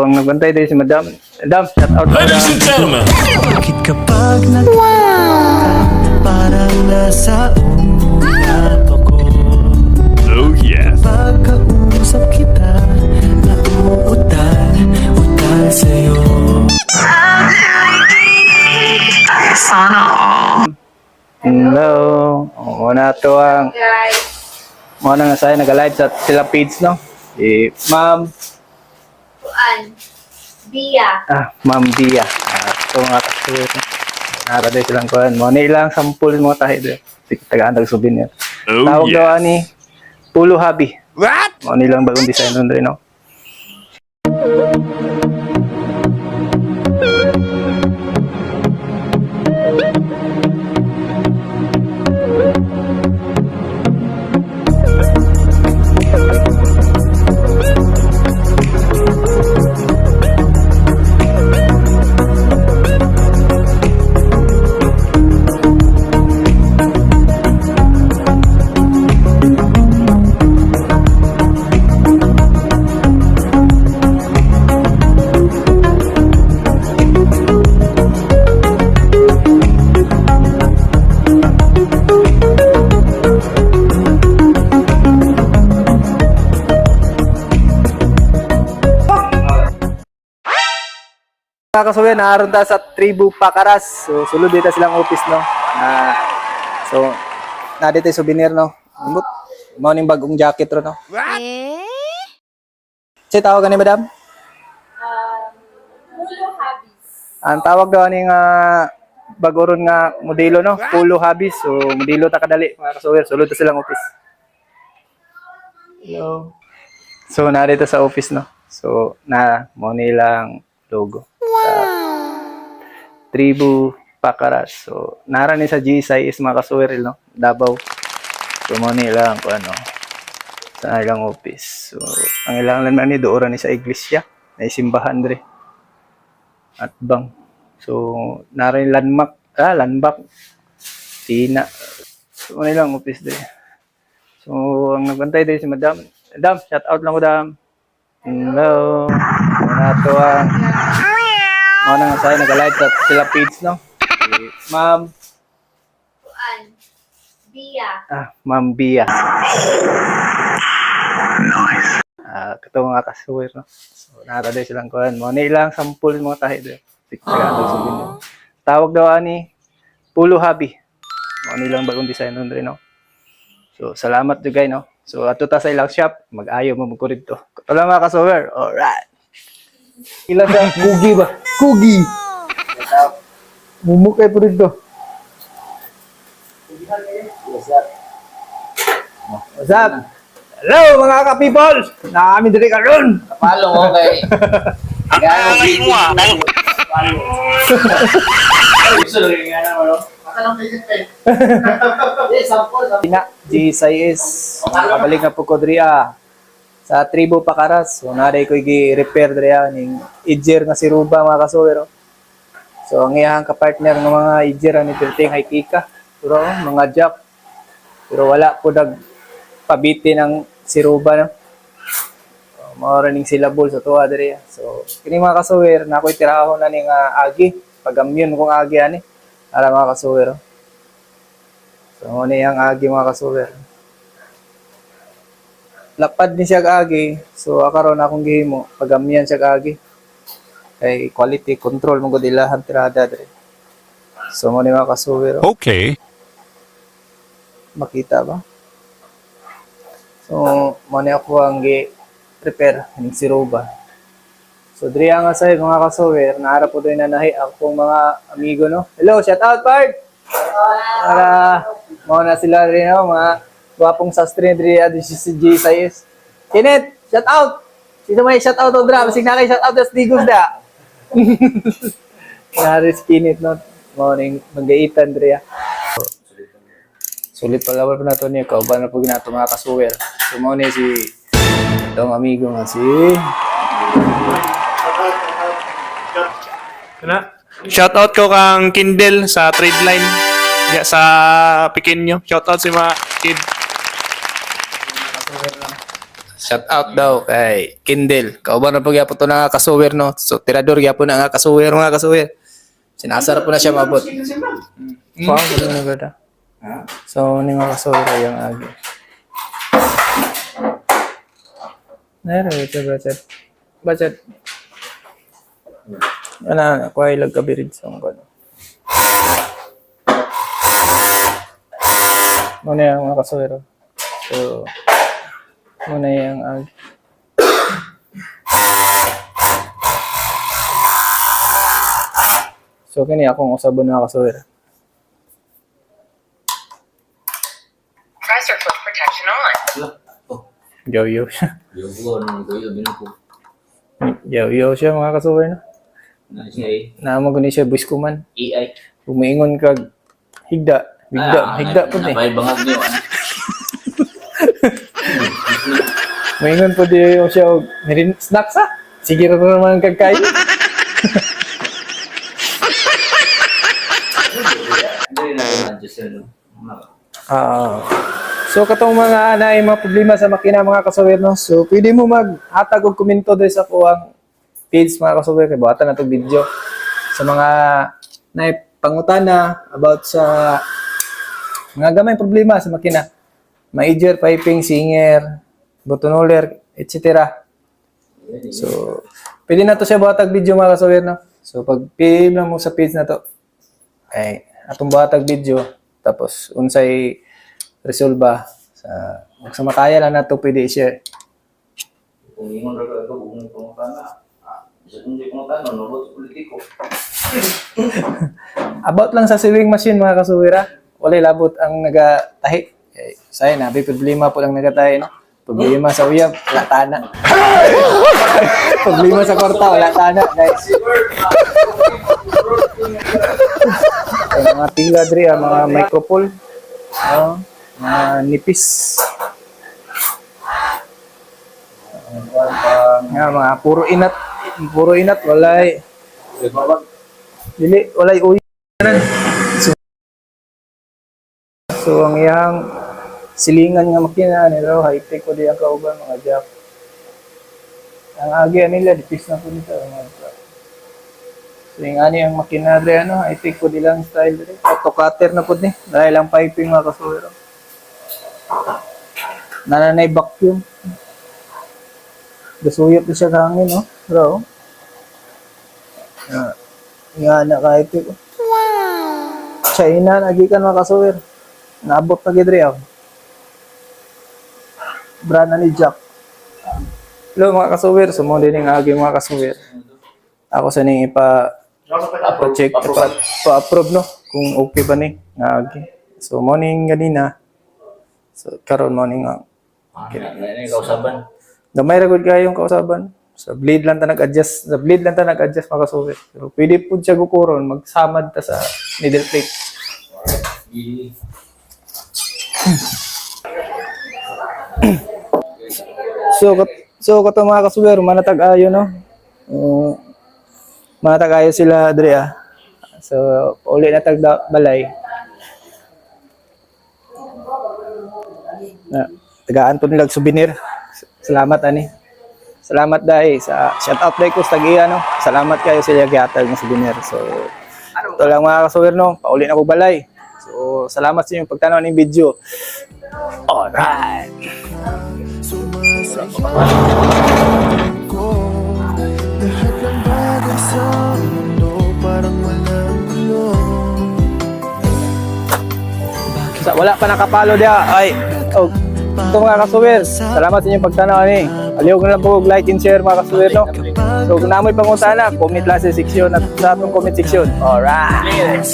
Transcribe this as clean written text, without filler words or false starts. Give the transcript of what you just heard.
So, ang nagbantay din si Madam. Madam, shout out. Ladies and gentlemen. Bakit kapag parang nasa ulap ako? Oh yes. Pagkausap kita, nauutal sa'yo. Hello. Muna to ang muna nga sa'yo nag-live sa sila page, no? Ma'am. Ma'am Dia. Ito nga kasi. Naraday silang kuhan. Muna ilang sampul mo tayo doon. Tagaan souvenir. Oh Tawag yes. daw ni Pulo Hobby. What? Muna ilang bagong design nun rin, no? Kakasuwi, naaroon tayo sa Tribu Pacaras. So, sulod dito silang office, no? So, dito yung souvenir, no? Mau ning bagong jacket ro, no? Si tawag ni Madam? Pulo Hobbies. Ang tawag daw ning bago ron nga modelo, no? Pulo Hobbies. So, modelo ta kadali, mga kasuwi. Sulod ta silang office. Hello. So, dito sa office, no? So, mo nilang logo. Tribu Pacaras. So, narani sa GSI is mga kasuweril, no? Davao. So, mo nilang kung ano, sa ilang office. So, ang ilang naman ni doon ni sa iglesia, na simbahan dre. At bang. So, narani landmark, Tina. So, mo nilang office dre. So, ang nagbantay din si Madam. Madam, shout out lang ko, Madam. Hello. Muna to ang nga sa'yo, nag-live sa sila page, no? Ma'am. Ma'am Bia. Nice. Ito mga kasuwer, no? So, naraday silang kuhan. Muna ilang sampul mo tayo doon. Tawag daw ni Pulo Hobby. Muna ilang bagong design nun rin, no? So, salamat doon, guys, no? So, ato ta sa ilang shop, mag-ayaw mo magkurid to. Ito lang mga kasuwer. Alright. Ilan ka? Kugi ba? Kugi! Mumukay po rin to. What's up? Hello mga ka-people! Nakakami diri ka ron! Kapalo ko kay... GSIS. Nakabalik na po ko diriya sa Tribu Pacaras. So, naday ko i-repair diriya ng idjer nga si Ruba, mga kasuwero. So, ang iyang kapartner ng mga idjer ni Perting Haikika. Pero, mga jack. Pero wala po nagpabiti ng si Ruba, no? So, mauraning silabol sa tuwa diriya. So, kini mga kasuwer, na ako'y tiraho na ning agi. Pag-amyun kong agi, ani. Para mga kasuwero. So, ano yung agi, mga kasuwer. Lapad ni siya agi. So, akaroon akong gihimo. Pag-amyan siya agi. Kay quality control mo ko dilahan tirada dre. So mo ni mga kasuwero. Okay. Makita ba? So mo ni ako ang gi-prepare ng si Ruba. So dre nga sa mga kasuwer, naara po doon na nahi akong mga amigo, no. Hello, shout out Bart. Para mo na sila rin, no, mga gwapong sastre dre si GSIS. Kenneth, shout out. Sino may shout out dra? Masig na kay shout out das digos da. Nariskin it, no? Morning, mag-gaitan, Drea. Sulit pala pa na ito niya. Kauban na po ginato mga kasuwer. So, mo ni si itong amigo nga si... Shoutout ko kang Kindle sa trade line sa Pequeño. Shoutout si mga kid. Shout out daw kay Kindle. Kauban na pagyapon to na kasuwer no. So tirador gyapon na nga kasuwer mga kasuwer. Sinasarap po na siya mabot. Wow, ganun na ba? So ni mga kasuwer yung agi. Nere ito budget. Ana ko ay lagkabirid sa kono. Muna yung mga kasuwer. So muna yung agi. So kini akong usabon na kasuwer. Press or click protection on. Yo siya. Yung kuya, binupo. Yo siya mga kasuwer na. Na siya eh. Naamag ni siya buwis ko man. AI. Umiingon kag higda po ni. Napay bangag niyo. Umiingon po di yung siya og nirin snacks ha. Sige ra naman kagkain. Hindi na ko na-adjust yun. So katong mga anay mga problema sa makina mga kasuwer no. So pwede mo maghatag og komento diri sa kuang page mga kasuwer kay buhatan na tong video sa mga pangutana about sa mga gamay problema sa makina. Major piping, singer, button holder, etc. So pwede na to siya buhatag video mga kasuwer no. So pag PM lang mo sa page na to ay atong buhatag video tapos unsay resolba sa makaya lang nato pwede i-share. Kung ingon ra ka kung pangutana. Bisa hindi pangutana, nabot sa politiko. About lang sa sewing machine mga kasuwira, walay labot ang nagatahi. Say na, problema po lang nagatahi no. Problema sa uyab, wala tana. Problema sa kwarta, wala tana, guys. Ay, mga tila diri, mga micropole. Mga nipis. Mga puro inat, walay. Dili, walay uy. So ang iyang silingan nga makina nila, high-tech ko di ang kauban, mga jack. Ang agi nila, dipis na po nito. So yung ani ang makina dre, high-tech ko di lang style dre. Auto cutter na po ni, dahil lang piping mga kasuwero. Nananay vacuum. Gasuyot na siya hangin, no? Bro. Nga na kahit ito. Wow! China, nagikan mga kasuwer. Naabot na gidri ako. Brana ni Jack. Hello mga kasuwer. Sumunod din ang aging mga kasuwer. Ako sa ning ipa-check, ipa-approve, no? Kung okay ba ni nga agi. So, morning ganina. So, karon morning nga. Ano kausaban? Gamay ra gud kayong kausaban. Sa blade lang ta nag-adjust, mga kasuwer. Pero pwede pud siya gukuron, magsamad ta sa middle plate. So kato mga kasuwer, manatag ayo no. Manatag ayo sila diri ah. So uli na tag balay. Na tagaan to nilag souvenir. Salamat ani. Salamat dai sa shout out dai ko sa tagiya no. Salamat kayo sa gihatag ng souvenir. So ito lang mga kasuwer no, pauli na ko balay. So salamat sa inyong pagtanaw ng video. Alright. ko lahat ng bagay sa mundo parang walang gulo. Sa wala pa nakapalo dia ay ito mga kasuwer. Salamat sa inyong pagtanaw ni. Aliw ko na lang po like and share mga kasuwer no. So kung namoy pangutana, comment lang sa section at sa atong comment section. Alright.